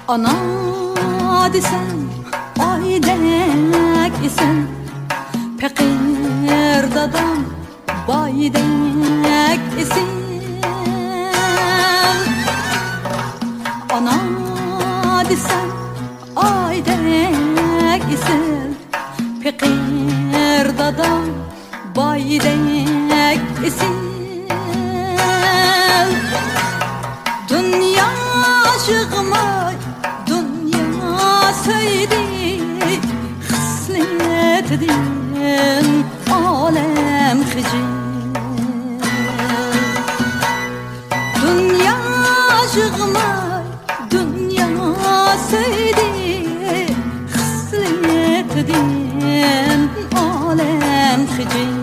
Ana desem aydek isen, Pekir dadam baydek isen. Ana desem aydek isen, Pekir dadam baydek isen. Dünya aşığıma dünya söyledi, Hısnet edin alem hicil. Dünya aşığıma dünya söyledi, Hısnet edin alem hicil.